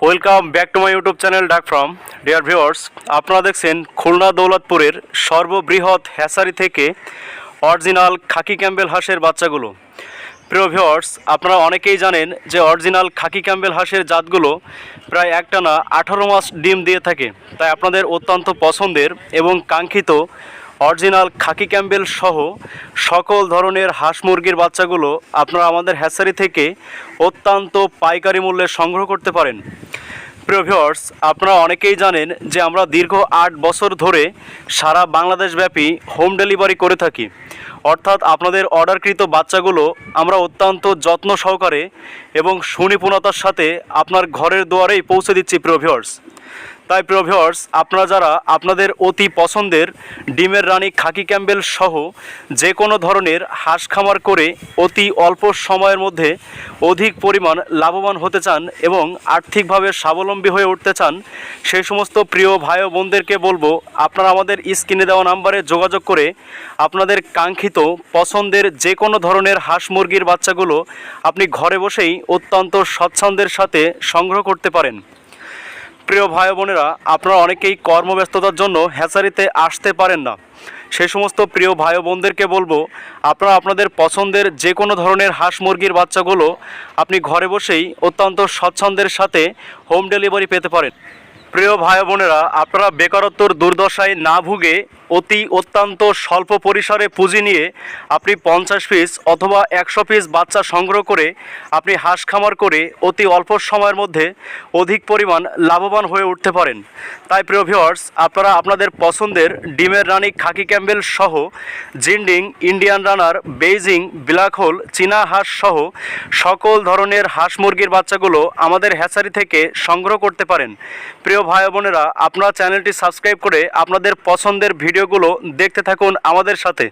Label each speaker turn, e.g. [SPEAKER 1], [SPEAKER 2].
[SPEAKER 1] Welcome back to my YouTube channel ডাক from. Dear viewers, আপনারা দেখছেন খুলনা দৌলতপুরের সর্ববৃহৎ হ্যাচারি থেকে অরিজিনাল খাকি ক্যাম্বেল হাঁসের বাচ্চাগুলো। প্রিয় ভিউয়ার্স, আপনারা অনেকেই জানেন যে অরিজিনাল খাকি ক্যাম্বেল হাঁসের জাতগুলো প্রায় একটানা 18 মাস ডিম দিয়ে থাকে। তাই আপনাদের অত্যন্ত পছন্দের এবং কাঙ্ক্ষিত অরিজিনাল খাকি ক্যাম্বেল সহ সকল ধরনের হাঁস মুরগির বাচ্চাগুলো আপনারা আমাদের হ্যাচারি থেকে অত্যন্ত পাইকারি মূল্যে সংগ্রহ করতে পারেন। প্রিয় ভিউয়ার্স, আপনারা অনেকেই জানেন যে আমরা দীর্ঘ 8 বছর ধরে সারা বাংলাদেশব্যাপী হোম ডেলিভারি করে থাকি। অর্থাৎ আপনাদের অর্ডারকৃত বাচ্চাগুলো আমরা অত্যন্ত যত্ন সহকারে এবং সুনিপুণতার সাথে আপনার ঘরের দুয়ারেই পৌঁছে দিচ্ছি। প্রিয় ভিউয়ার্স, তাই প্রিয় ভিউয়ার্স, আপনারা যারা আপনাদের অতি পছন্দের ডিমের রানী খাকি ক্যাম্বেল সহ যে কোনো ধরনের হাঁস খামার করে অতি অল্প সময়ের মধ্যে অধিক পরিমাণ লাভবান হতে চান এবং আর্থিকভাবে স্বাবলম্বী হয়ে উঠতে চান, সেই সমস্ত প্রিয় ভাই ও বোনদেরকে বলবো, আপনারা আমাদের স্ক্রিনে দেওয়া নাম্বারে যোগাযোগ করে আপনাদের কাঙ্ক্ষিত পছন্দের যে কোনো ধরনের হাঁস মুরগির বাচ্চাগুলো আপনি ঘরে বসেই অত্যন্ত স্বচ্ছন্দের সাথে সংগ্রহ করতে পারেন। প্রিয় ভাই বোনেরা, আপনারা অনেকেই কর্মব্যস্ততার জন্য হ্যাচারিতে আসতে পারেন না। সেই সমস্ত প্রিয় ভাই বোনদেরকে বলবো, আপনারা আপনাদের পছন্দের যে কোনো ধরনের হাঁস মুরগির বাচ্চাগুলো আপনি ঘরে বসেই অত্যন্ত স্বচ্ছন্দের সাথে হোম ডেলিভারি পেতে পারেন। প্রিয় ভাই বোনেরা, আপনারা বেকারত্বর দুর্দশায় না ভুগে অত্যন্ত স্বল্প পরিসরে পুঁজি নিয়ে আপনি 50 পিস অথবা 100 পিস বাচ্চা সংগ্রহ করে আপনি হাঁস খামার করে অতি অল্প সময়ের মধ্যে অধিক পরিমাণ লাভবান হয়ে উঠতে পারেন। তাই প্রিয় ভিউয়ার্স, আপনারা আপনাদের পছন্দের ডিমের রানী খাকি ক্যাম্বেল সহ Jinding, Indian runner, Beijing, black hole, চীনা হাঁস সহ সকল ধরনের হাঁস মুরগির বাচ্চাগুলো আমাদের হ্যাচারি থেকে সংগ্রহ করতে পারেন। প্রিয় ভাই বোনেরা, আপনারা চ্যানেলটি সাবস্ক্রাইব করে আপনাদের পছন্দের ভিডিওগুলো দেখতে থাকুন আমাদের সাথে।